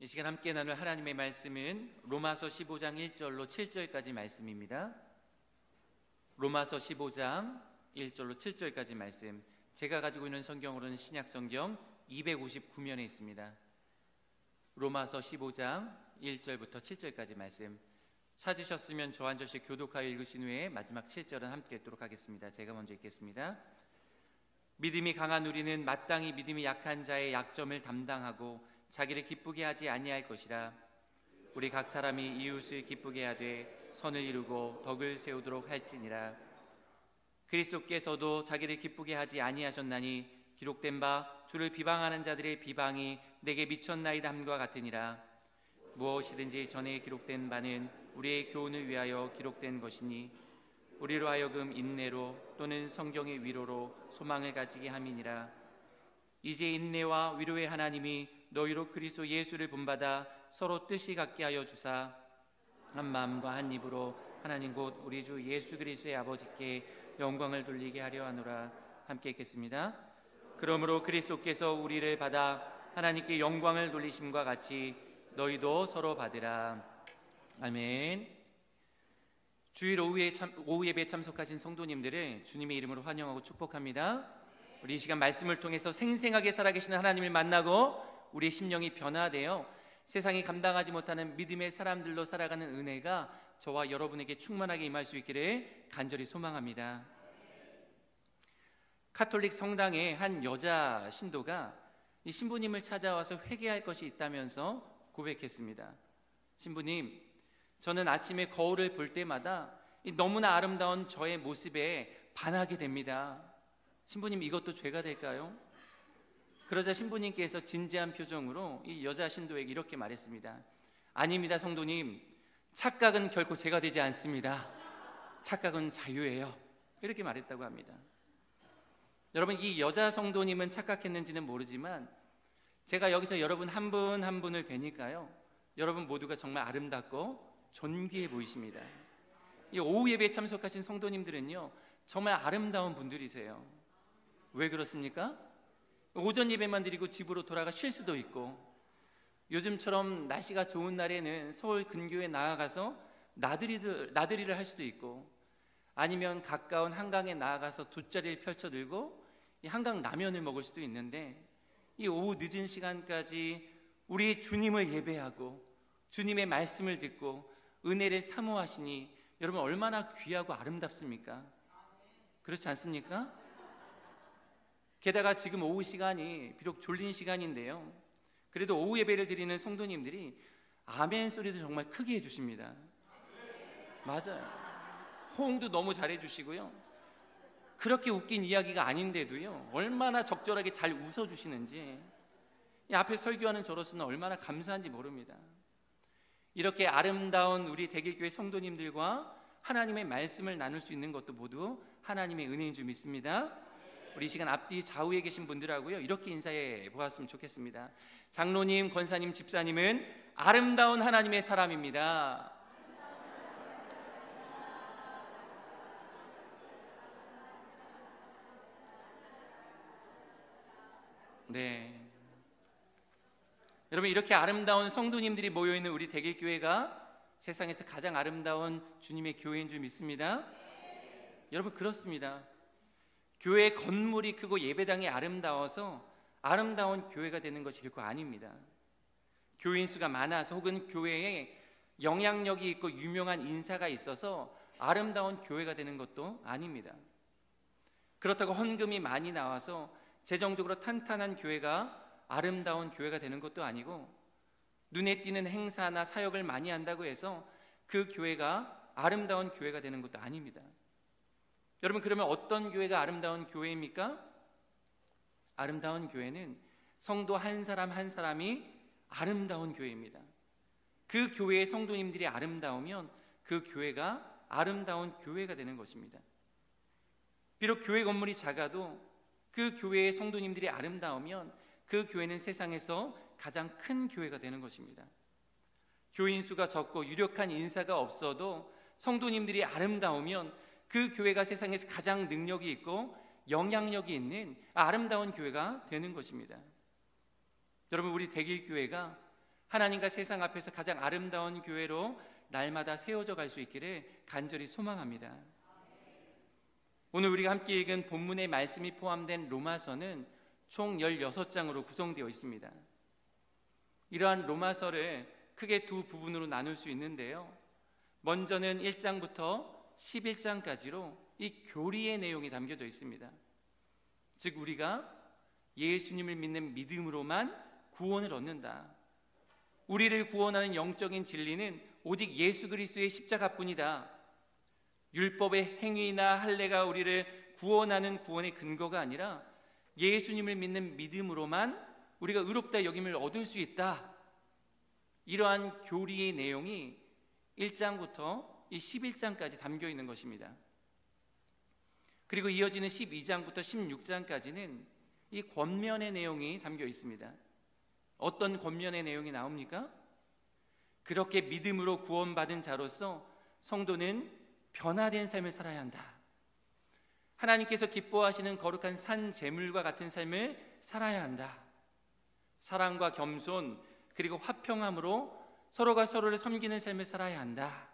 이 시간 함께 나눌 하나님의 말씀은 로마서 15장 1절로 7절까지 말씀입니다. 로마서 15장 1절로 7절까지 말씀, 제가 가지고 있는 성경으로는 신약성경 259면에 있습니다. 로마서 15장 1절부터 7절까지 말씀, 찾으셨으면 저 한 절씩 교독하여 읽으신 후에 마지막 7절은 함께 읽도록 하겠습니다. 제가 먼저 읽겠습니다. 믿음이 강한 우리는 마땅히 믿음이 약한 자의 약점을 담당하고 자기를 기쁘게 하지 아니할 것이라. 우리 각 사람이 이웃을 기쁘게 하되 선을 이루고 덕을 세우도록 할지니라. 그리스도께서도 자기를 기쁘게 하지 아니하셨나니 기록된 바 주를 비방하는 자들의 비방이 내게 미쳤나이다 함과 같으니라. 무엇이든지 전에 기록된 바는 우리의 교훈을 위하여 기록된 것이니 우리로 하여금 인내로 또는 성경의 위로로 소망을 가지게 함이니라. 이제 인내와 위로의 하나님이 너희로 그리스도 예수를 본받아 서로 뜻이 같게 하여 주사 한 마음과 한 입으로 하나님 곧 우리 주 예수 그리스도의 아버지께 영광을 돌리게 하려 하노라. 함께 읽겠습니다. 그러므로 그리스도께서 우리를 받아 하나님께 영광을 돌리심과 같이 너희도 서로 받으라. 아멘. 주일 오후 예배에 참석하신 성도님들을 주님의 이름으로 환영하고 축복합니다. 우리 이 시간 말씀을 통해서 생생하게 살아계시는 하나님을 만나고 우리의 심령이 변화되어 세상이 감당하지 못하는 믿음의 사람들로 살아가는 은혜가 저와 여러분에게 충만하게 임할 수 있기를 간절히 소망합니다. 카톨릭 성당의 한 여자 신도가 이 신부님을 찾아와서 회개할 것이 있다면서 고백했습니다. 신부님, 저는 아침에 거울을 볼 때마다 너무나 아름다운 저의 모습에 반하게 됩니다. 신부님, 이것도 죄가 될까요? 그러자 신부님께서 진지한 표정으로 이 여자 신도에게 이렇게 말했습니다. 아닙니다, 성도님. 착각은 결코 죄가 되지 않습니다. 착각은 자유예요. 이렇게 말했다고 합니다. 여러분, 이 여자 성도님은 착각했는지는 모르지만 제가 여기서 여러분 한 분 한 분을 뵈니까요, 여러분 모두가 정말 아름답고 존귀해 보이십니다. 이 오후 예배에 참석하신 성도님들은요, 정말 아름다운 분들이세요. 왜 그렇습니까? 오전 예배만 드리고 집으로 돌아가 쉴 수도 있고, 요즘처럼 날씨가 좋은 날에는 서울 근교에 나아가서 나들이를 할 수도 있고, 아니면 가까운 한강에 나아가서 돗자리를 펼쳐들고 이 한강 라면을 먹을 수도 있는데, 이 오후 늦은 시간까지 우리 주님을 예배하고 주님의 말씀을 듣고 은혜를 사모하시니 여러분 얼마나 귀하고 아름답습니까? 그렇지 않습니까? 게다가 지금 오후 시간이 비록 졸린 시간인데요, 그래도 오후 예배를 드리는 성도님들이 아멘 소리도 정말 크게 해주십니다. 맞아요. 호응도 너무 잘해주시고요, 그렇게 웃긴 이야기가 아닌데도요 얼마나 적절하게 잘 웃어주시는지 이 앞에 설교하는 저로서는 얼마나 감사한지 모릅니다. 이렇게 아름다운 우리 대길교회 성도님들과 하나님의 말씀을 나눌 수 있는 것도 모두 하나님의 은혜인 줄 믿습니다. 우리 이 시간 앞뒤 좌우에 계신 분들하고요 이렇게 인사해 보았으면 좋겠습니다. 장로님, 권사님, 집사님은 아름다운 하나님의 사람입니다. 네, 여러분, 이렇게 아름다운 성도님들이 모여있는 우리 대길교회가 세상에서 가장 아름다운 주님의 교회인 줄 믿습니다. 여러분, 그렇습니다. 교회 건물이 크고 예배당이 아름다워서 아름다운 교회가 되는 것이 결코 아닙니다. 교인 수가 많아서 혹은 교회에 영향력이 있고 유명한 인사가 있어서 아름다운 교회가 되는 것도 아닙니다. 그렇다고 헌금이 많이 나와서 재정적으로 탄탄한 교회가 아름다운 교회가 되는 것도 아니고, 눈에 띄는 행사나 사역을 많이 한다고 해서 그 교회가 아름다운 교회가 되는 것도 아닙니다. 여러분, 그러면 어떤 교회가 아름다운 교회입니까? 아름다운 교회는 성도 한 사람 한 사람이 아름다운 교회입니다. 그 교회의 성도님들이 아름다우면 그 교회가 아름다운 교회가 되는 것입니다. 비록 교회 건물이 작아도 그 교회의 성도님들이 아름다우면 그 교회는 세상에서 가장 큰 교회가 되는 것입니다. 교인 수가 적고 유력한 인사가 없어도 성도님들이 아름다우면 그 교회가 세상에서 가장 능력이 있고 영향력이 있는 아름다운 교회가 되는 것입니다. 여러분, 우리 대길교회가 하나님과 세상 앞에서 가장 아름다운 교회로 날마다 세워져 갈 수 있기를 간절히 소망합니다. 오늘 우리가 함께 읽은 본문의 말씀이 포함된 로마서는 총 16장으로 구성되어 있습니다. 이러한 로마서를 크게 두 부분으로 나눌 수 있는데요, 먼저는 1장부터 11장까지로 이 교리의 내용이 담겨져 있습니다. 즉 우리가 예수님을 믿는 믿음으로만 구원을 얻는다, 우리를 구원하는 영적인 진리는 오직 예수 그리스도의 십자가뿐이다, 율법의 행위나 할례가 우리를 구원하는 구원의 근거가 아니라 예수님을 믿는 믿음으로만 우리가 의롭다 여김을 얻을 수 있다, 이러한 교리의 내용이 1장부터 이 11장까지 담겨 있는 것입니다. 그리고 이어지는 12장부터 16장까지는 이 권면의 내용이 담겨 있습니다. 어떤 권면의 내용이 나옵니까? 그렇게 믿음으로 구원받은 자로서 성도는 변화된 삶을 살아야 한다, 하나님께서 기뻐하시는 거룩한 산 제물과 같은 삶을 살아야 한다, 사랑과 겸손 그리고 화평함으로 서로가 서로를 섬기는 삶을 살아야 한다.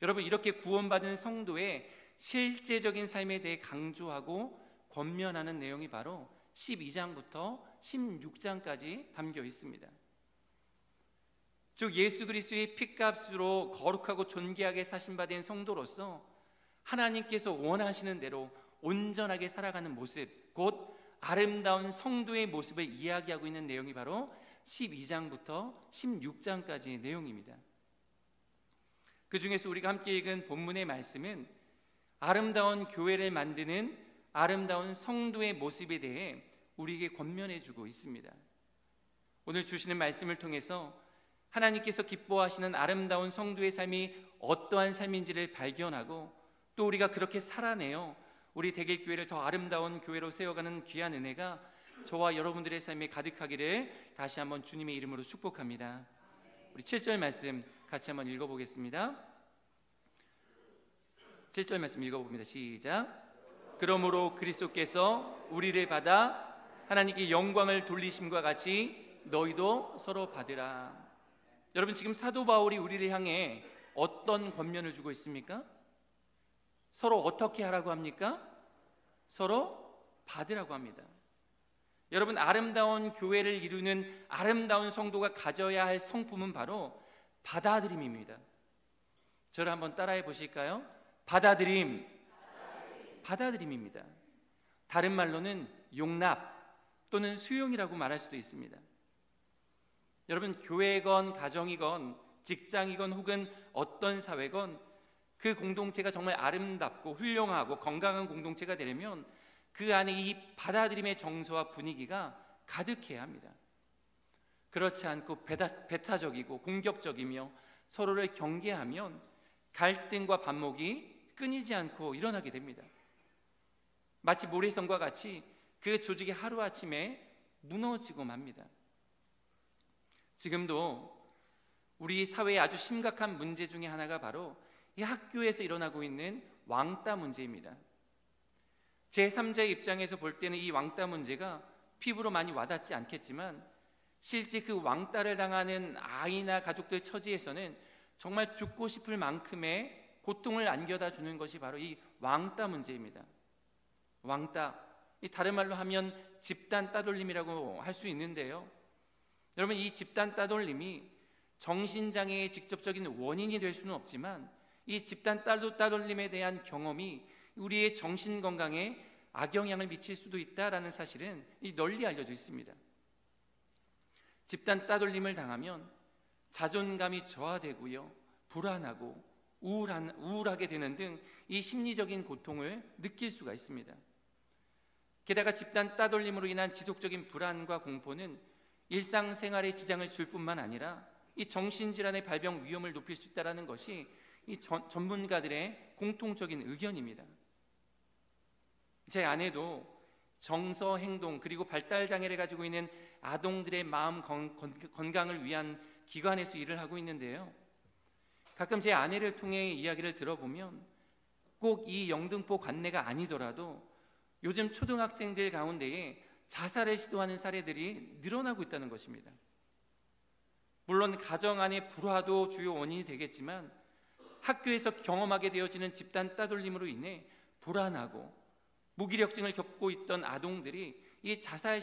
여러분, 이렇게 구원받은 성도의 실제적인 삶에 대해 강조하고 권면하는 내용이 바로 12장부터 16장까지 담겨 있습니다. 즉 예수 그리스도의 피값으로 거룩하고 존귀하게 사신 바 된 성도로서 하나님께서 원하시는 대로 온전하게 살아가는 모습, 곧 아름다운 성도의 모습을 이야기하고 있는 내용이 바로 12장부터 16장까지의 내용입니다. 그 중에서 우리가 함께 읽은 본문의 말씀은 아름다운 교회를 만드는 아름다운 성도의 모습에 대해 우리에게 권면해 주고 있습니다. 오늘 주시는 말씀을 통해서 하나님께서 기뻐하시는 아름다운 성도의 삶이 어떠한 삶인지를 발견하고 또 우리가 그렇게 살아내어 우리 대길교회를 더 아름다운 교회로 세워가는 귀한 은혜가 저와 여러분들의 삶에 가득하기를 다시 한번 주님의 이름으로 축복합니다. 우리 7절 말씀 같이 한번 읽어보겠습니다. 7절 말씀 읽어봅니다. 시작. 그러므로 그리스도께서 우리를 받아 하나님께 영광을 돌리심과 같이 너희도 서로 받으라. 여러분, 지금 사도 바울이 우리를 향해 어떤 권면을 주고 있습니까? 서로 어떻게 하라고 합니까? 서로 받으라고 합니다. 여러분, 아름다운 교회를 이루는 아름다운 성도가 가져야 할 성품은 바로 받아들임입니다. 저를 한번 따라해 보실까요? 받아들임입니다. 다른 말로는 용납 또는 수용이라고 말할 수도 있습니다. 여러분, 교회건 가정이건 직장이건 혹은 어떤 사회건 그 공동체가 정말 아름답고 훌륭하고 건강한 공동체가 되려면 그 안에 이 받아들임의 정서와 분위기가 가득해야 합니다. 그렇지 않고 배타적이고 공격적이며 서로를 경계하면 갈등과 반목이 끊이지 않고 일어나게 됩니다. 마치 모래성과 같이 그 조직이 하루아침에 무너지고 맙니다. 지금도 우리 사회의 아주 심각한 문제 중에 하나가 바로 이 학교에서 일어나고 있는 왕따 문제입니다. 제3자의 입장에서 볼 때는 이 왕따 문제가 피부로 많이 와닿지 않겠지만 실제 그 왕따를 당하는 아이나 가족들 처지에서는 정말 죽고 싶을 만큼의 고통을 안겨다 주는 것이 바로 이 왕따 문제입니다. 왕따, 이 다른 말로 하면 집단 따돌림이라고 할 수 있는데요, 여러분, 이 집단 따돌림이 정신장애의 직접적인 원인이 될 수는 없지만 이 집단 따돌림에 대한 경험이 우리의 정신건강에 악영향을 미칠 수도 있다는 사실은 널리 알려져 있습니다. 집단 따돌림을 당하면 자존감이 저하되고요, 불안하고 우울하게 되는 등 이 심리적인 고통을 느낄 수가 있습니다. 게다가 집단 따돌림으로 인한 지속적인 불안과 공포는 일상생활에 지장을 줄 뿐만 아니라 이 정신질환의 발병 위험을 높일 수 있다는 것이 이 전문가들의 공통적인 의견입니다. 제 아내도 정서, 행동 그리고 발달 장애를 가지고 있는 아동들의 마음 건강을 위한 기관에서 일을 하고 있는데요, 가끔 제 아내를 통해 이야기를 들어보면 꼭 이 영등포 관내가 아니더라도 요즘 초등학생들 가운데에 자살을 시도하는 사례들이 늘어나고 있다는 것입니다. 물론 가정 안의 불화도 주요 원인이 되겠지만 학교에서 경험하게 되어지는 집단 따돌림으로 인해 불안하고 무기력증을 겪고 있던 아동들이 이 자살의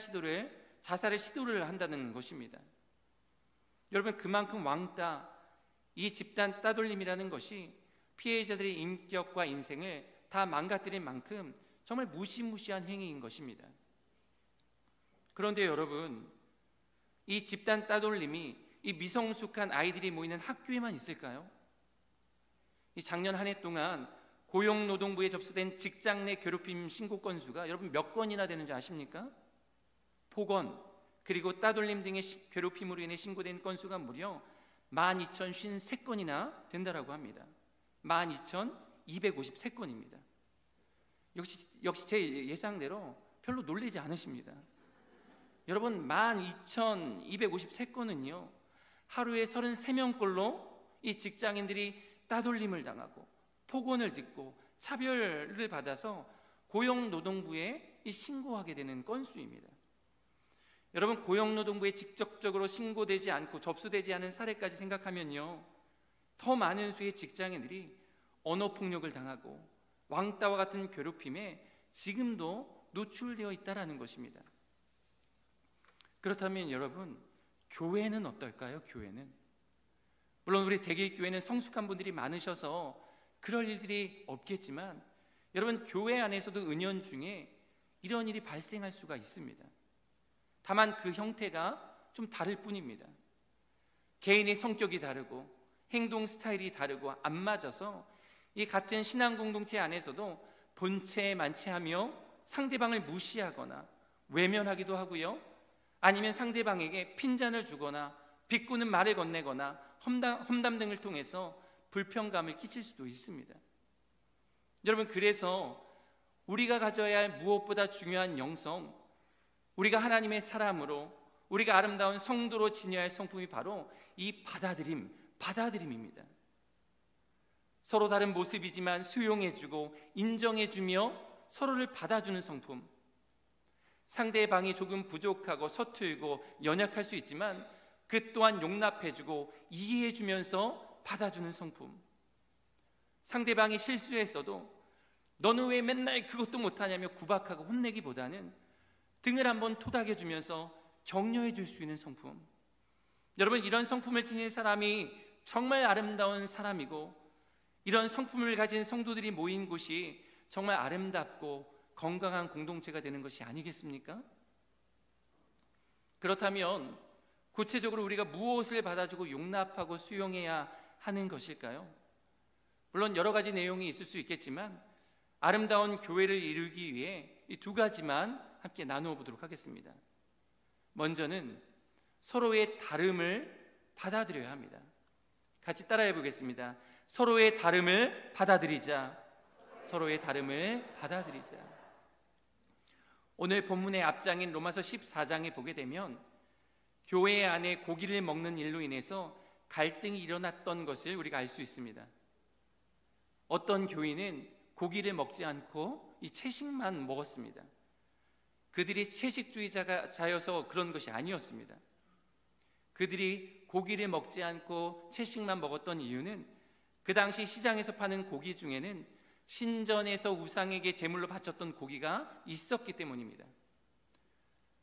시도를 한다는 것입니다. 여러분, 그만큼 왕따, 이 집단 따돌림이라는 것이 피해자들의 인격과 인생을 다 망가뜨린 만큼 정말 무시무시한 행위인 것입니다. 그런데 여러분, 이 집단 따돌림이 이 미성숙한 아이들이 모이는 학교에만 있을까요? 이 작년 한 해 동안 고용노동부에 접수된 직장 내 괴롭힘 신고 건수가 여러분 몇 건이나 되는지 아십니까? 폭언 그리고 따돌림 등의 괴롭힘으로 인해 신고된 건수가 무려 12,053건이나 된다고 합니다. 12,253건입니다. 역시 제 예상대로 별로 놀라지 않으십니다. 여러분, 12,253건은요 하루에 33명꼴로 이 직장인들이 따돌림을 당하고 폭언을 듣고 차별을 받아서 고용노동부에 신고하게 되는 건수입니다. 여러분, 고용노동부에 직접적으로 신고되지 않고 접수되지 않은 사례까지 생각하면요 더 많은 수의 직장인들이 언어폭력을 당하고 왕따와 같은 괴롭힘에 지금도 노출되어 있다는 것입니다. 그렇다면 여러분, 교회는 어떨까요? 교회는 물론 우리 대길교회는 성숙한 분들이 많으셔서 그럴 일들이 없겠지만 여러분, 교회 안에서도 은연 중에 이런 일이 발생할 수가 있습니다. 다만 그 형태가 좀 다를 뿐입니다. 개인의 성격이 다르고 행동 스타일이 다르고 안 맞아서 이 같은 신앙 공동체 안에서도 본체에 만체하며 상대방을 무시하거나 외면하기도 하고요, 아니면 상대방에게 핀잔을 주거나 비꼬는 말을 건네거나 험담 등을 통해서 불편감을 끼칠 수도 있습니다. 여러분, 그래서 우리가 가져야 할 무엇보다 중요한 영성, 우리가 하나님의 사람으로 우리가 아름다운 성도로 지녀야 할 성품이 바로 이 받아들임입니다. 서로 다른 모습이지만 수용해주고 인정해주며 서로를 받아주는 성품, 상대방이 조금 부족하고 서툴고 연약할 수 있지만 그 또한 용납해주고 이해해주면서 받아주는 성품, 상대방이 실수했어도 너는 왜 맨날 그것도 못하냐며 구박하고 혼내기보다는 등을 한번 토닥여주면서 격려해 줄 수 있는 성품. 여러분, 이런 성품을 지닌 사람이 정말 아름다운 사람이고 이런 성품을 가진 성도들이 모인 곳이 정말 아름답고 건강한 공동체가 되는 것이 아니겠습니까? 그렇다면 구체적으로 우리가 무엇을 받아주고 용납하고 수용해야 하는 것일까요? 물론 여러 가지 내용이 있을 수 있겠지만 아름다운 교회를 이루기 위해 이 두 가지만 함께 나누어 보도록 하겠습니다. 먼저는 서로의 다름을 받아들여야 합니다. 같이 따라해 보겠습니다. 서로의 다름을 받아들이자. 서로의 다름을 받아들이자. 오늘 본문의 앞장인 로마서 14장에 보게 되면 교회 안에 고기를 먹는 일로 인해서 갈등이 일어났던 것을 우리가 알 수 있습니다. 어떤 교인은 고기를 먹지 않고 이 채식만 먹었습니다. 그들이 채식주의자여서 그런 것이 아니었습니다. 그들이 고기를 먹지 않고 채식만 먹었던 이유는 그 당시 시장에서 파는 고기 중에는 신전에서 우상에게 제물로 바쳤던 고기가 있었기 때문입니다.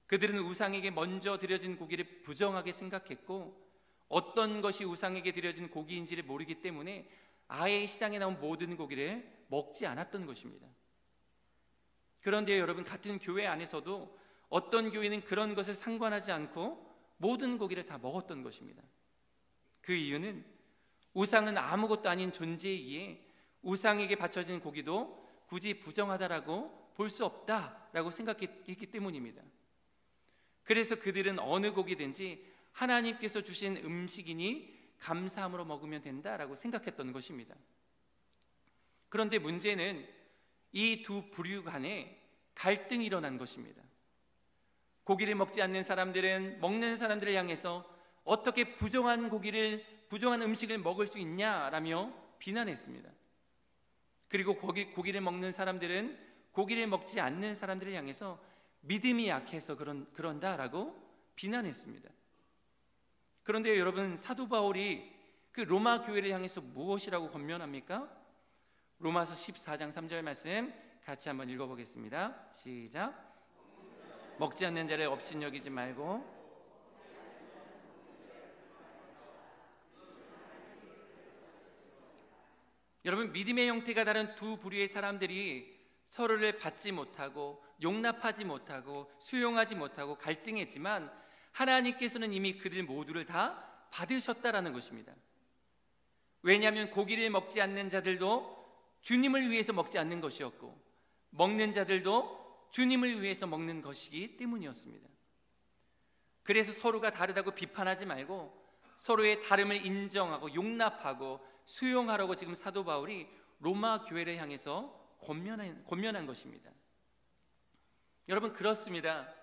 그들은 우상에게 먼저 드려진 고기를 부정하게 생각했고 어떤 것이 우상에게 드려진 고기인지를 모르기 때문에 아예 시장에 나온 모든 고기를 먹지 않았던 것입니다. 그런데 여러분, 같은 교회 안에서도 어떤 교회는 그런 것을 상관하지 않고 모든 고기를 다 먹었던 것입니다. 그 이유는 우상은 아무것도 아닌 존재이기에 우상에게 바쳐진 고기도 굳이 부정하다라고 볼 수 없다라고 생각했기 때문입니다. 그래서 그들은 어느 고기든지 하나님께서 주신 음식이니 감사함으로 먹으면 된다라고 생각했던 것입니다. 그런데 문제는 이 두 부류 간에 갈등이 일어난 것입니다. 고기를 먹지 않는 사람들은 먹는 사람들을 향해서 어떻게 부정한 음식을 먹을 수 있냐라며 비난했습니다. 그리고 고기를 먹는 사람들은 고기를 먹지 않는 사람들을 향해서 믿음이 약해서 그런다라고 비난했습니다. 그런데 여러분, 사도 바울이 그 로마 교회를 향해서 무엇이라고 권면합니까? 로마서 14장 3절 말씀 같이 한번 읽어보겠습니다. 시작. 먹지 않는 자를 업신여기지 말고 여러분, 믿음의 형태가 다른 두 부류의 사람들이 서로를 받지 못하고 용납하지 못하고 수용하지 못하고 갈등했지만 하나님께서는 이미 그들 모두를 다 받으셨다라는 것입니다. 왜냐하면 고기를 먹지 않는 자들도 주님을 위해서 먹지 않는 것이었고 먹는 자들도 주님을 위해서 먹는 것이기 때문이었습니다. 그래서 서로가 다르다고 비판하지 말고 서로의 다름을 인정하고 용납하고 수용하라고 지금 사도 바울이 로마 교회를 향해서 권면한 것입니다. 여러분, 그렇습니다.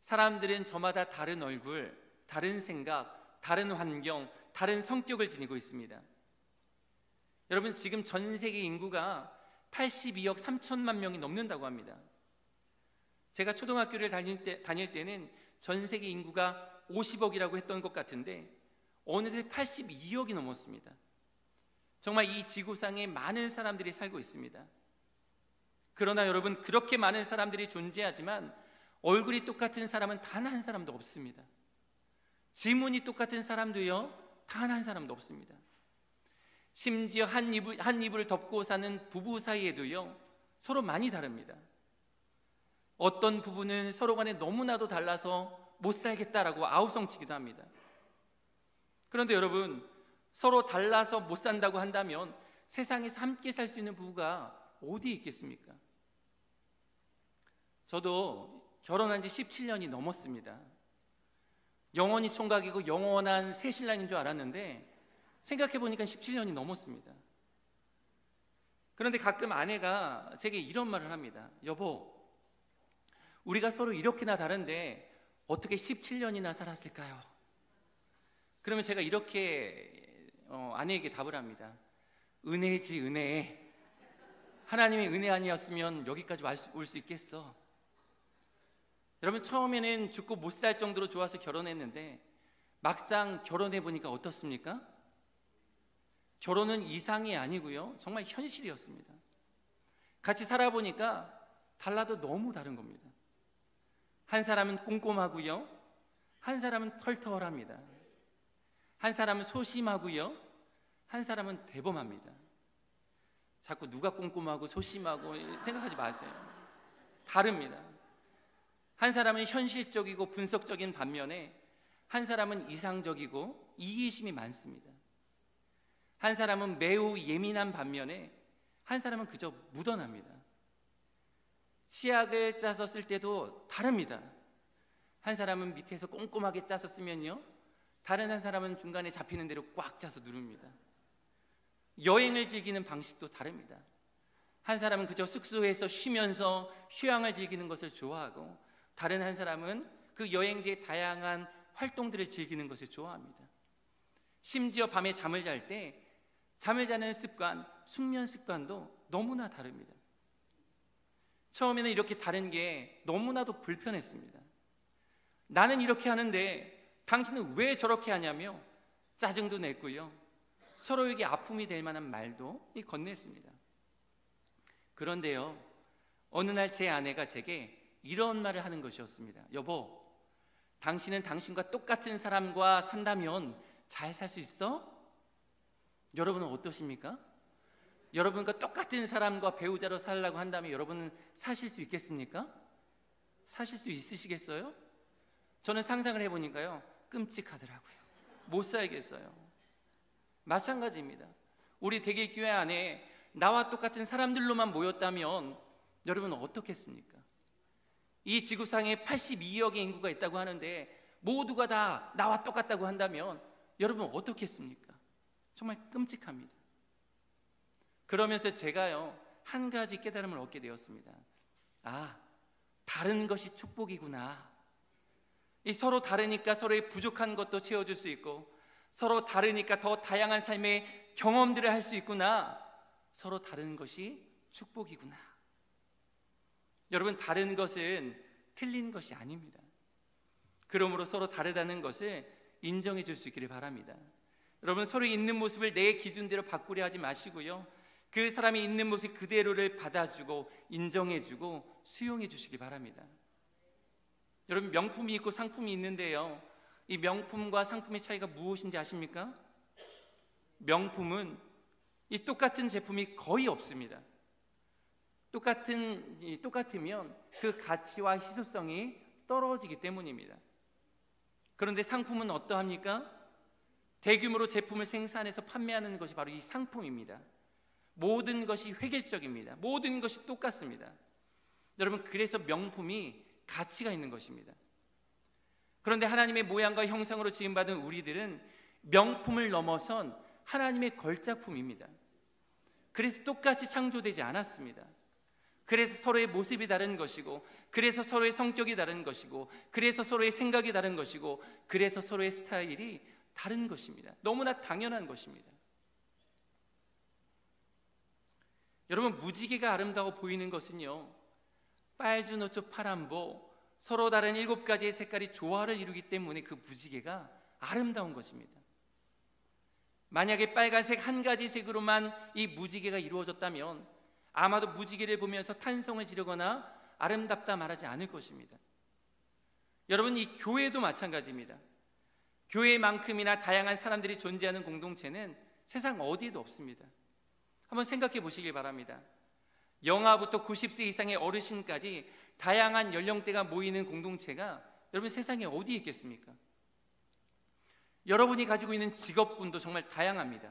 사람들은 저마다 다른 얼굴, 다른 생각, 다른 환경, 다른 성격을 지니고 있습니다. 여러분, 지금 전 세계 인구가 82억 3천만 명이 넘는다고 합니다. 제가 초등학교를 다닐 때는 전 세계 인구가 50억이라고 했던 것 같은데 어느새 82억이 넘었습니다. 정말 이 지구상에 많은 사람들이 살고 있습니다. 그러나 여러분, 그렇게 많은 사람들이 존재하지만 얼굴이 똑같은 사람은 단 한 사람도 없습니다. 지문이 똑같은 사람도요, 단 한 사람도 없습니다. 심지어 한 이불을 덮고 사는 부부 사이에도요, 서로 많이 다릅니다. 어떤 부부는 서로 간에 너무나도 달라서 못 살겠다라고 아우성치기도 합니다. 그런데 여러분, 서로 달라서 못 산다고 한다면 세상에서 함께 살 수 있는 부부가 어디 있겠습니까? 저도 결혼한 지 17년이 넘었습니다. 영원히 총각이고 영원한 새신랑인 줄 알았는데 생각해보니까 17년이 넘었습니다. 그런데 가끔 아내가 제게 이런 말을 합니다. 여보, 우리가 서로 이렇게나 다른데 어떻게 17년이나 살았을까요? 그러면 제가 이렇게 아내에게 답을 합니다. 은혜지, 은혜. 하나님의 은혜 아니었으면 여기까지 올 수 있겠어. 여러분, 처음에는 죽고 못 살 정도로 좋아서 결혼했는데 막상 결혼해 보니까 어떻습니까? 결혼은 이상이 아니고요, 정말 현실이었습니다. 같이 살아보니까 달라도 너무 다른 겁니다. 한 사람은 꼼꼼하고요, 한 사람은 털털합니다. 한 사람은 소심하고요, 한 사람은 대범합니다. 자꾸 누가 꼼꼼하고 소심하고 생각하지 마세요. 다릅니다. 한 사람은 현실적이고 분석적인 반면에 한 사람은 이상적이고 이해심이 많습니다. 한 사람은 매우 예민한 반면에 한 사람은 그저 무던합니다. 치약을 짜서 쓸 때도 다릅니다. 한 사람은 밑에서 꼼꼼하게 짜서 쓰면요, 다른 한 사람은 중간에 잡히는 대로 꽉 짜서 누릅니다. 여행을 즐기는 방식도 다릅니다. 한 사람은 그저 숙소에서 쉬면서 휴양을 즐기는 것을 좋아하고 다른 한 사람은 그 여행지의 다양한 활동들을 즐기는 것을 좋아합니다. 심지어 밤에 잠을 잘 때 잠을 자는 습관, 숙면 습관도 너무나 다릅니다. 처음에는 이렇게 다른 게 너무나도 불편했습니다. 나는 이렇게 하는데 당신은 왜 저렇게 하냐며 짜증도 냈고요, 서로에게 아픔이 될 만한 말도 건넸습니다. 그런데요, 어느 날 제 아내가 제게 이런 말을 하는 것이었습니다. 여보, 당신은 당신과 똑같은 사람과 산다면 잘 살 수 있어? 여러분은 어떠십니까? 여러분과 똑같은 사람과 배우자로 살려고 한다면 여러분은 사실 수 있겠습니까? 사실 수 있으시겠어요? 저는 상상을 해보니까요, 끔찍하더라고요. 못 살겠어요. 마찬가지입니다. 우리 대길교회 안에 나와 똑같은 사람들로만 모였다면 여러분은 어떻겠습니까? 이 지구상에 82억의 인구가 있다고 하는데 모두가 다 나와 똑같다고 한다면 여러분 어떻겠습니까? 정말 끔찍합니다. 그러면서 제가요, 한 가지 깨달음을 얻게 되었습니다. 아, 다른 것이 축복이구나. 이 서로 다르니까 서로의 부족한 것도 채워줄 수 있고 서로 다르니까 더 다양한 삶의 경험들을 할 수 있구나. 서로 다른 것이 축복이구나. 여러분, 다른 것은 틀린 것이 아닙니다. 그러므로 서로 다르다는 것을 인정해 줄 수 있기를 바랍니다. 여러분, 서로 있는 모습을 내 기준대로 바꾸려 하지 마시고요, 그 사람이 있는 모습 그대로를 받아주고 인정해주고 수용해 주시기 바랍니다. 여러분, 명품이 있고 상품이 있는데요, 이 명품과 상품의 차이가 무엇인지 아십니까? 명품은 이 똑같은 제품이 거의 없습니다. 똑같으면 그 가치와 희소성이 떨어지기 때문입니다. 그런데 상품은 어떠합니까? 대규모로 제품을 생산해서 판매하는 것이 바로 이 상품입니다. 모든 것이 획일적입니다. 모든 것이 똑같습니다. 여러분, 그래서 명품이 가치가 있는 것입니다. 그런데 하나님의 모양과 형상으로 지음받은 우리들은 명품을 넘어선 하나님의 걸작품입니다. 그래서 똑같이 창조되지 않았습니다. 그래서 서로의 모습이 다른 것이고, 그래서 서로의 성격이 다른 것이고, 그래서 서로의 생각이 다른 것이고, 그래서 서로의 스타일이 다른 것입니다. 너무나 당연한 것입니다. 여러분, 무지개가 아름다워 보이는 것은요, 빨주노초 파란보 서로 다른 7가지의 색깔이 조화를 이루기 때문에 그 무지개가 아름다운 것입니다. 만약에 빨간색 한 가지 색으로만 이 무지개가 이루어졌다면 아마도 무지개를 보면서 탄성을 지르거나 아름답다 말하지 않을 것입니다. 여러분, 이 교회도 마찬가지입니다. 교회만큼이나 다양한 사람들이 존재하는 공동체는 세상 어디에도 없습니다. 한번 생각해 보시길 바랍니다. 영아부터 90세 이상의 어르신까지 다양한 연령대가 모이는 공동체가 여러분 세상에 어디에 있겠습니까? 여러분이 가지고 있는 직업군도 정말 다양합니다.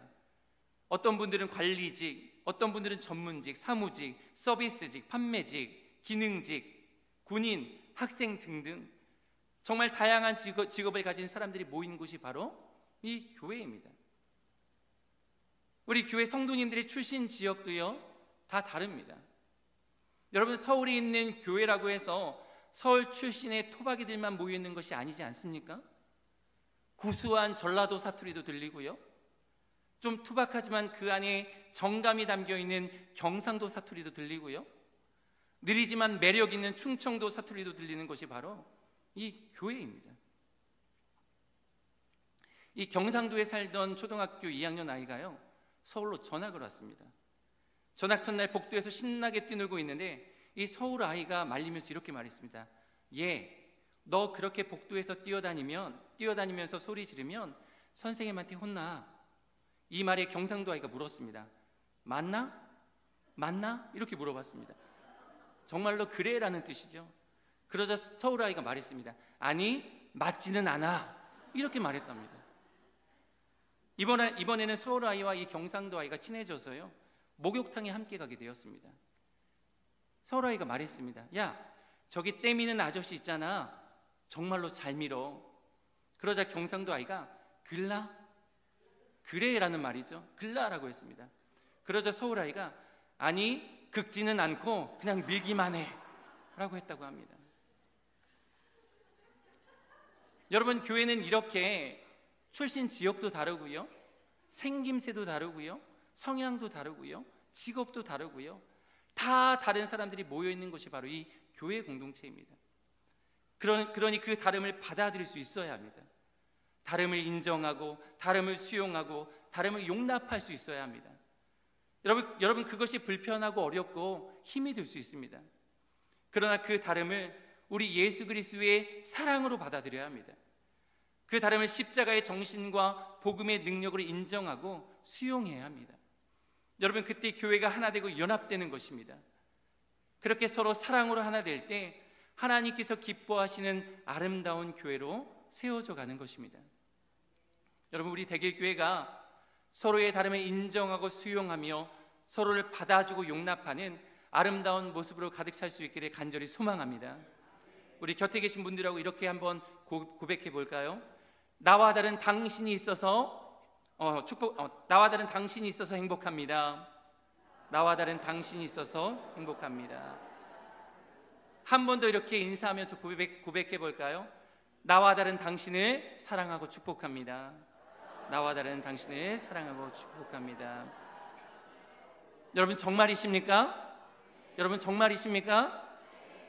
어떤 분들은 관리직, 어떤 분들은 전문직, 사무직, 서비스직, 판매직, 기능직, 군인, 학생 등등 정말 다양한 직업을 가진 사람들이 모인 곳이 바로 이 교회입니다. 우리 교회 성도님들의 출신 지역도요 다 다릅니다. 여러분, 서울에 있는 교회라고 해서 서울 출신의 토박이들만 모여있는 것이 아니지 않습니까? 구수한 전라도 사투리도 들리고요, 좀 투박하지만 그 안에 정감이 담겨있는 경상도 사투리도 들리고요, 느리지만 매력 있는 충청도 사투리도 들리는 것이 바로 이 교회입니다. 이 경상도에 살던 초등학교 2학년 아이가요 서울로 전학을 왔습니다. 전학 첫날 복도에서 신나게 뛰놀고 있는데 이 서울 아이가 말리면서 이렇게 말했습니다. 얘, 너 그렇게 복도에서 뛰어다니면서 소리 지르면 선생님한테 혼나. 이 말에 경상도 아이가 물었습니다. 맞나? 맞나? 이렇게 물어봤습니다. 정말로 그래? 라는 뜻이죠. 그러자 서울 아이가 말했습니다. 아니, 맞지는 않아. 이렇게 말했답니다. 이번에는 서울 아이와 이 경상도 아이가 친해져서요 목욕탕에 함께 가게 되었습니다. 서울 아이가 말했습니다. 야, 저기 때 미는 아저씨 있잖아. 정말로 잘 밀어. 그러자 경상도 아이가 글라? 그래? 라는 말이죠. 글라라고 했습니다. 그러자 서울 아이가 아니, 긁지는 않고 그냥 밀기만 해 라고 했다고 합니다. 여러분, 교회는 이렇게 출신 지역도 다르고요, 생김새도 다르고요, 성향도 다르고요, 직업도 다르고요, 다 다른 사람들이 모여있는 것이 바로 이 교회 공동체입니다. 그러니 그 다름을 받아들일 수 있어야 합니다. 다름을 인정하고 다름을 수용하고 다름을 용납할 수 있어야 합니다. 여러분, 그것이 불편하고 어렵고 힘이 들 수 있습니다. 그러나 그 다름을 우리 예수 그리스도의 사랑으로 받아들여야 합니다. 그 다름을 십자가의 정신과 복음의 능력으로 인정하고 수용해야 합니다. 여러분, 그때 교회가 하나 되고 연합되는 것입니다. 그렇게 서로 사랑으로 하나 될 때 하나님께서 기뻐하시는 아름다운 교회로 세워져 가는 것입니다. 여러분, 우리 대길교회가 서로의 다름을 인정하고 수용하며 서로를 받아주고 용납하는 아름다운 모습으로 가득 찰 수 있기를 간절히 소망합니다. 우리 곁에 계신 분들하고 이렇게 한번 고백해 볼까요? 나와 다른 당신이 있어서 나와 다른 당신이 있어서 행복합니다. 나와 다른 당신이 있어서 행복합니다. 한 번 더 이렇게 인사하면서 고백해 볼까요? 나와 다른 당신을 사랑하고 축복합니다. 나와 다른 당신을 사랑하고 축복합니다. 여러분, 정말이십니까? 여러분, 정말이십니까?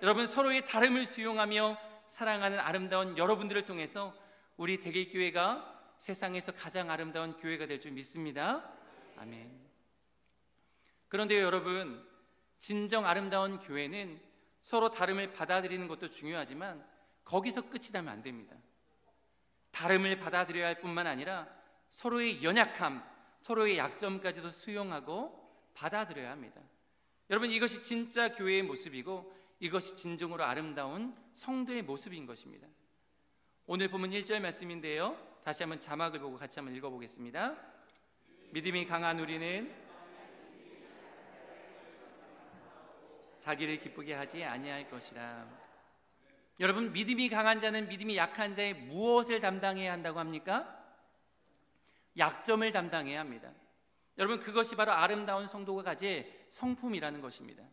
여러분, 서로의 다름을 수용하며 사랑하는 아름다운 여러분들을 통해서 우리 대길교회가 세상에서 가장 아름다운 교회가 될 줄 믿습니다. 아멘. 그런데 여러분, 진정 아름다운 교회는 서로 다름을 받아들이는 것도 중요하지만 거기서 끝이 나면 안 됩니다. 다름을 받아들여야 할 뿐만 아니라 서로의 연약함, 서로의 약점까지도 수용하고 받아들여야 합니다. 여러분, 이것이 진짜 교회의 모습이고 이것이 진정으로 아름다운 성도의 모습인 것입니다. 오늘 본문 1절 말씀인데요, 다시 한번 자막을 보고 같이 한번 읽어보겠습니다. 믿음이 강한 우리는 자기를 기쁘게 하지 아니할 것이라. 여러분, 믿음이 강한 자는 믿음이 약한 자의 무엇을 담당해야 한다고 합니까? 약점을 담당해야 합니다. 여러분, 그것이 바로 아름다운 성도가 가질 성품이라는 것입니다.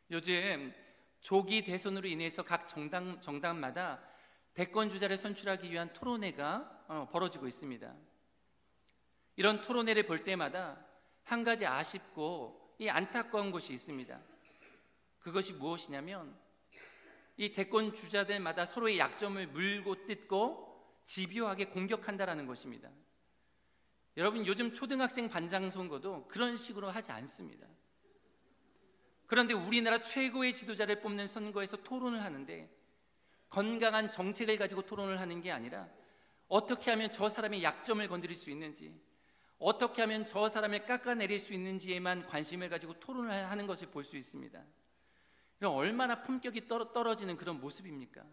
요즘 조기 대선으로 인해서 각 정당마다 대권 주자를 선출하기 위한 토론회가 벌어지고 있습니다. 이런 토론회를 볼 때마다 한 가지 아쉽고 안타까운 것이 있습니다. 그것이 무엇이냐면 이 대권 주자들마다 서로의 약점을 물고 뜯고 집요하게 공격한다라는 것입니다. 여러분, 요즘 초등학생 반장 선거도 그런 식으로 하지 않습니다. 그런데 우리나라 최고의 지도자를 뽑는 선거에서 토론을 하는데 건강한 정책을 가지고 토론을 하는 게 아니라 어떻게 하면 저 사람의 약점을 건드릴 수 있는지, 어떻게 하면 저 사람을 깎아내릴 수 있는지에만 관심을 가지고 토론을 하는 것을 볼 수 있습니다. 그럼 얼마나 품격이 떨어지는 그런 모습입니까?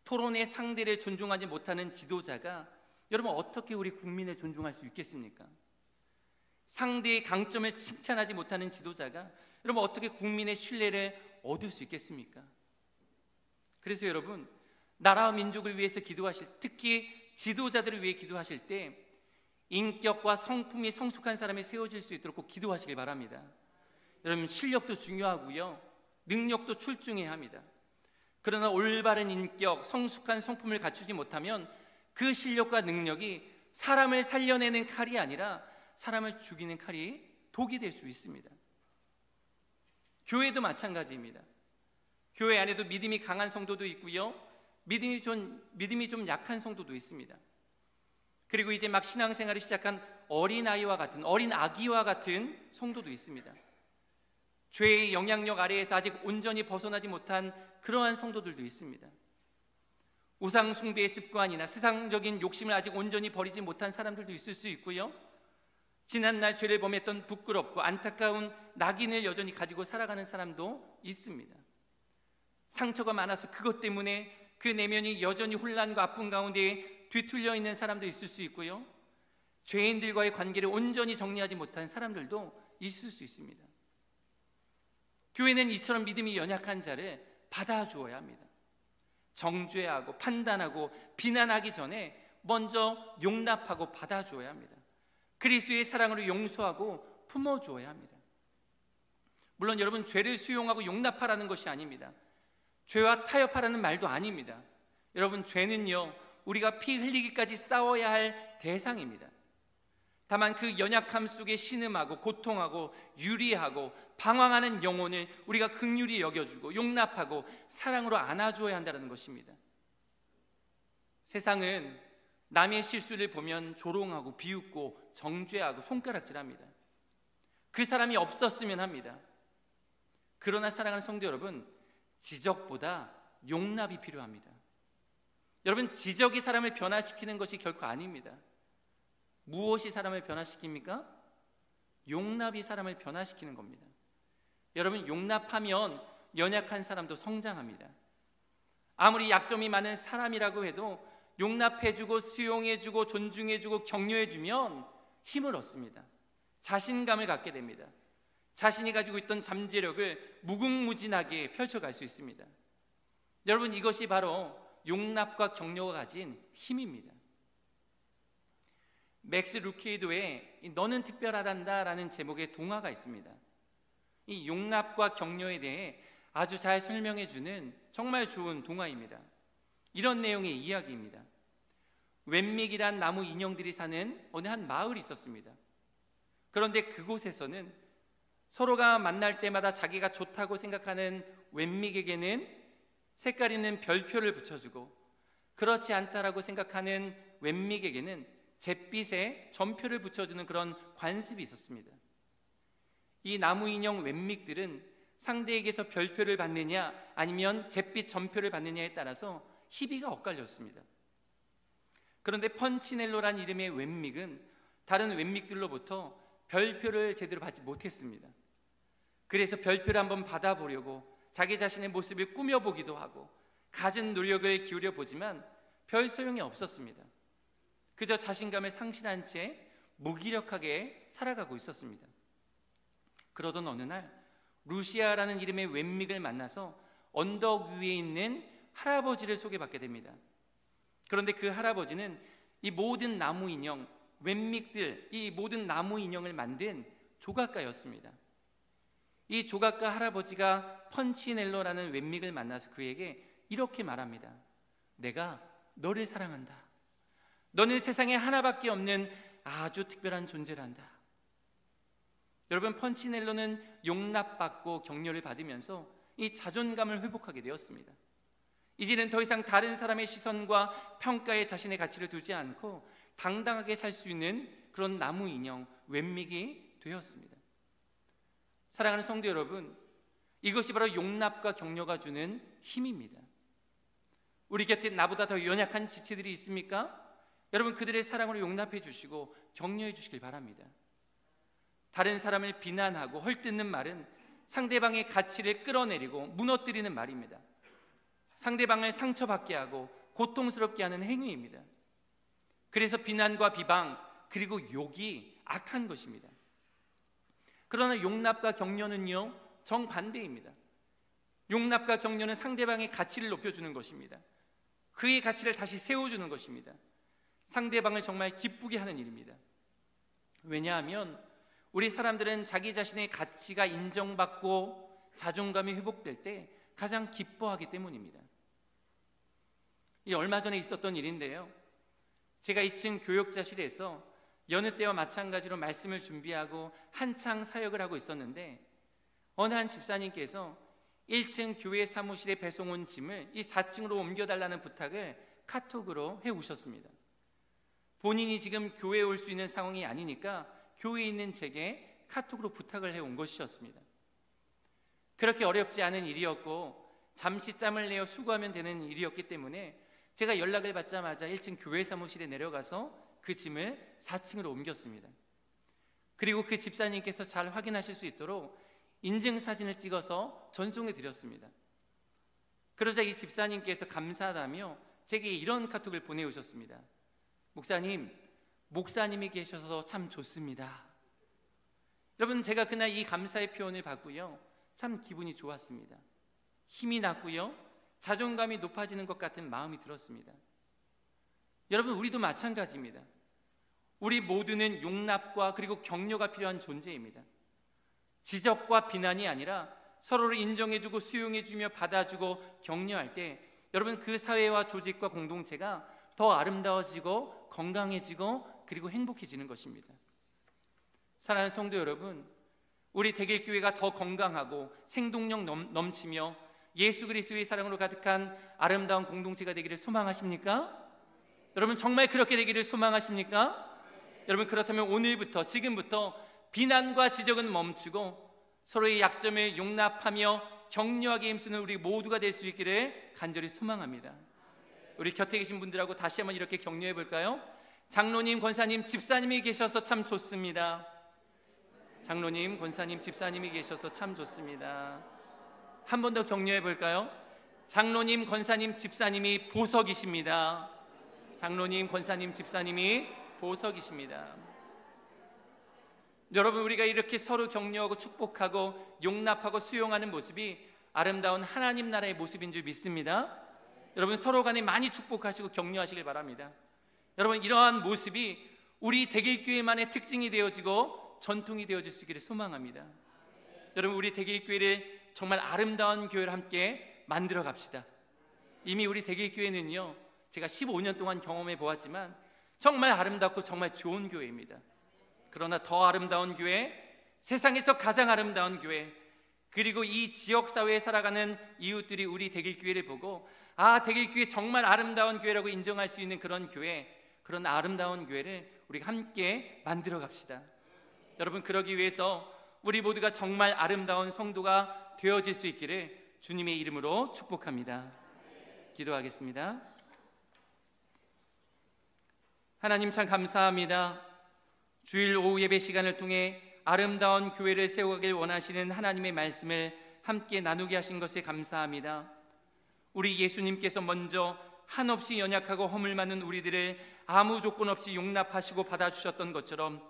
토론의 상대를 존중하지 못하는 지도자가 여러분 어떻게 우리 국민을 존중할 수 있겠습니까? 상대의 강점을 칭찬하지 못하는 지도자가 여러분 어떻게 국민의 신뢰를 얻을 수 있겠습니까? 그래서 여러분, 나라와 민족을 위해서 기도하실, 특히 지도자들을 위해 기도하실 때 인격과 성품이 성숙한 사람이 세워질 수 있도록 꼭 기도하시길 바랍니다. 여러분, 실력도 중요하고요, 능력도 출중해야 합니다. 그러나 올바른 인격, 성숙한 성품을 갖추지 못하면 그 실력과 능력이 사람을 살려내는 칼이 아니라 사람을 죽이는 칼이 독이 될 수 있습니다. 교회도 마찬가지입니다. 교회 안에도 믿음이 강한 성도도 있고요, 믿음이 좀 약한 성도도 있습니다. 그리고 이제 막 신앙생활을 시작한 어린 아기와 같은 성도도 있습니다. 죄의 영향력 아래에서 아직 온전히 벗어나지 못한 그러한 성도들도 있습니다. 우상 숭배의 습관이나 세상적인 욕심을 아직 온전히 버리지 못한 사람들도 있을 수 있고요, 지난날 죄를 범했던 부끄럽고 안타까운 낙인을 여전히 가지고 살아가는 사람도 있습니다. 상처가 많아서 그것 때문에 그 내면이 여전히 혼란과 아픔 가운데 뒤틀려 있는 사람도 있을 수 있고요, 죄인들과의 관계를 온전히 정리하지 못한 사람들도 있을 수 있습니다. 교회는 이처럼 믿음이 연약한 자를 받아주어야 합니다. 정죄하고 판단하고 비난하기 전에 먼저 용납하고 받아주어야 합니다. 그리스도의 사랑으로 용서하고 품어주어야 합니다. 물론 여러분, 죄를 수용하고 용납하라는 것이 아닙니다. 죄와 타협하라는 말도 아닙니다. 여러분, 죄는요, 우리가 피 흘리기까지 싸워야 할 대상입니다. 다만 그 연약함 속에 신음하고 고통하고 유리하고 방황하는 영혼을 우리가 긍휼히 여겨주고 용납하고 사랑으로 안아주어야 한다는 것입니다. 세상은 남의 실수를 보면 조롱하고 비웃고 정죄하고 손가락질합니다. 그 사람이 없었으면 합니다. 그러나 사랑하는 성도 여러분, 지적보다 용납이 필요합니다. 여러분, 지적이 사람을 변화시키는 것이 결코 아닙니다. 무엇이 사람을 변화시킵니까? 용납이 사람을 변화시키는 겁니다. 여러분, 용납하면 연약한 사람도 성장합니다. 아무리 약점이 많은 사람이라고 해도 용납해주고 수용해주고 존중해주고 격려해주면 힘을 얻습니다. 자신감을 갖게 됩니다. 자신이 가지고 있던 잠재력을 무궁무진하게 펼쳐갈 수 있습니다. 여러분, 이것이 바로 용납과 격려가 가진 힘입니다. 맥스 루케이도의 너는 특별하단다라는 제목의 동화가 있습니다. 이 용납과 격려에 대해 아주 잘 설명해주는 정말 좋은 동화입니다. 이런 내용의 이야기입니다. 웬믹이란 나무 인형들이 사는 어느 한 마을이 있었습니다. 그런데 그곳에서는 서로가 만날 때마다 자기가 좋다고 생각하는 웬믹에게는 색깔 있는 별표를 붙여주고 그렇지 않다라고 생각하는 웬믹에게는 잿빛에 전표를 붙여주는 그런 관습이 있었습니다. 이 나무 인형 웬믹들은 상대에게서 별표를 받느냐 아니면 잿빛 전표를 받느냐에 따라서 희비가 엇갈렸습니다. 그런데 펀치넬로란 이름의 웬믹은 다른 웬믹들로부터 별표를 제대로 받지 못했습니다. 그래서 별표를 한번 받아보려고 자기 자신의 모습을 꾸며보기도 하고 갖은 노력을 기울여 보지만 별 소용이 없었습니다. 그저 자신감을 상실한 채 무기력하게 살아가고 있었습니다. 그러던 어느 날 루시아라는 이름의 웬믹을 만나서 언덕 위에 있는 할아버지를 소개받게 됩니다. 그런데 그 할아버지는 이 모든 나무 인형, 웬믹들, 이 모든 나무 인형을 만든 조각가였습니다. 이 조각가 할아버지가 펀치넬로라는 웬믹을 만나서 그에게 이렇게 말합니다. 내가 너를 사랑한다. 너는 세상에 하나밖에 없는 아주 특별한 존재란다. 여러분, 펀치넬로는 용납받고 격려를 받으면서 이 자존감을 회복하게 되었습니다. 이제는 더 이상 다른 사람의 시선과 평가에 자신의 가치를 두지 않고 당당하게 살 수 있는 그런 나무 인형 웬믹이 되었습니다. 사랑하는 성도 여러분, 이것이 바로 용납과 격려가 주는 힘입니다. 우리 곁에 나보다 더 연약한 지체들이 있습니까? 여러분, 그들의 사랑으로 용납해 주시고 격려해 주시길 바랍니다. 다른 사람을 비난하고 헐뜯는 말은 상대방의 가치를 끌어내리고 무너뜨리는 말입니다. 상대방을 상처받게 하고 고통스럽게 하는 행위입니다. 그래서 비난과 비방 그리고 욕이 악한 것입니다. 그러나 용납과 격려는요, 정반대입니다. 용납과 격려는 상대방의 가치를 높여주는 것입니다. 그의 가치를 다시 세워주는 것입니다. 상대방을 정말 기쁘게 하는 일입니다. 왜냐하면 우리 사람들은 자기 자신의 가치가 인정받고 자존감이 회복될 때 가장 기뻐하기 때문입니다. 이 얼마 전에 있었던 일인데요, 제가 2층 교역자실에서 여느 때와 마찬가지로 말씀을 준비하고 한창 사역을 하고 있었는데 어느 한 집사님께서 1층 교회 사무실에 배송 온 짐을 이 4층으로 옮겨달라는 부탁을 카톡으로 해오셨습니다. 본인이 지금 교회에 올 수 있는 상황이 아니니까 교회에 있는 제게 카톡으로 부탁을 해온 것이었습니다. 그렇게 어렵지 않은 일이었고 잠시 짬을 내어 수고하면 되는 일이었기 때문에 제가 연락을 받자마자 1층 교회 사무실에 내려가서 그 짐을 4층으로 옮겼습니다. 그리고 그 집사님께서 잘 확인하실 수 있도록 인증사진을 찍어서 전송해 드렸습니다. 그러자 이 집사님께서 감사하다며 제게 이런 카톡을 보내오셨습니다. 목사님이 계셔서 참 좋습니다. 여러분, 제가 그날 이 감사의 표현을 받고요, 참 기분이 좋았습니다. 힘이 났고요, 자존감이 높아지는 것 같은 마음이 들었습니다. 여러분, 우리도 마찬가지입니다. 우리 모두는 용납과 그리고 격려가 필요한 존재입니다. 지적과 비난이 아니라 서로를 인정해주고 수용해주며 받아주고 격려할 때 여러분, 그 사회와 조직과 공동체가 더 아름다워지고 건강해지고 그리고 행복해지는 것입니다. 사랑하는 성도 여러분, 우리 대길교회가 더 건강하고 생동력 넘치며 예수 그리스도의 사랑으로 가득한 아름다운 공동체가 되기를 소망하십니까? 여러분, 정말 그렇게 되기를 소망하십니까? 여러분, 그렇다면 오늘부터, 지금부터 비난과 지적은 멈추고 서로의 약점을 용납하며 격려하게 힘쓰는 우리 모두가 될 수 있기를 간절히 소망합니다. 우리 곁에 계신 분들하고 다시 한번 이렇게 격려해 볼까요? 장로님, 권사님, 집사님이 계셔서 참 좋습니다. 장로님, 권사님, 집사님이 계셔서 참 좋습니다. 한 번 더 격려해 볼까요? 장로님, 권사님, 집사님이 보석이십니다. 장로님, 권사님, 집사님이 보석이십니다. 여러분, 우리가 이렇게 서로 격려하고 축복하고 용납하고 수용하는 모습이 아름다운 하나님 나라의 모습인 줄 믿습니다. 여러분, 서로 간에 많이 축복하시고 격려하시길 바랍니다. 여러분, 이러한 모습이 우리 대길교회만의 특징이 되어지고 전통이 되어질 수 있기를 소망합니다. 여러분, 우리 대길교회를 정말 아름다운 교회를 함께 만들어 갑시다. 이미 우리 대길교회는요, 제가 15년 동안 경험해 보았지만 정말 아름답고 정말 좋은 교회입니다. 그러나 더 아름다운 교회, 세상에서 가장 아름다운 교회, 그리고 이 지역사회에 살아가는 이웃들이 우리 대길교회를 보고 대길교회 정말 아름다운 교회라고 인정할 수 있는 그런 교회, 그런 아름다운 교회를 우리가 함께 만들어 갑시다. 여러분, 그러기 위해서 우리 모두가 정말 아름다운 성도가 되어질 수 있기를 주님의 이름으로 축복합니다. 기도하겠습니다. 하나님, 참 감사합니다. 주일 오후 예배 시간을 통해 아름다운 교회를 세우길 원하시는 하나님의 말씀을 함께 나누게 하신 것에 감사합니다. 우리 예수님께서 먼저 한없이 연약하고 허물 많은 우리들을 아무 조건 없이 용납하시고 받아주셨던 것처럼,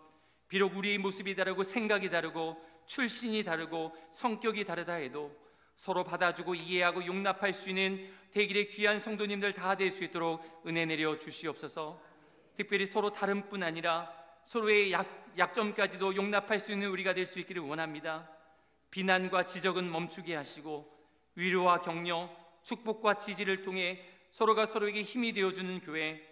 비록 우리의 모습이 다르고 생각이 다르고 출신이 다르고 성격이 다르다 해도 서로 받아주고 이해하고 용납할 수 있는 대길의 귀한 성도님들 다 될 수 있도록 은혜 내려 주시옵소서. 특별히 서로 다른 뿐 아니라 서로의 약점까지도 용납할 수 있는 우리가 될 수 있기를 원합니다. 비난과 지적은 멈추게 하시고 위로와 격려, 축복과 지지를 통해 서로가 서로에게 힘이 되어주는 교회,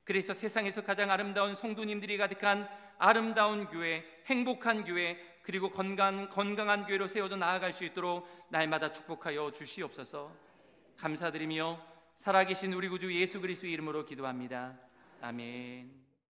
그래서 세상에서 가장 아름다운 성도님들이 가득한 아름다운 교회, 행복한 교회, 그리고 건강한 교회로 세워져 나아갈 수 있도록 날마다 축복하여 주시옵소서. 감사드리며 살아계신 우리 구주 예수 그리스도의 이름으로 기도합니다. 아멘.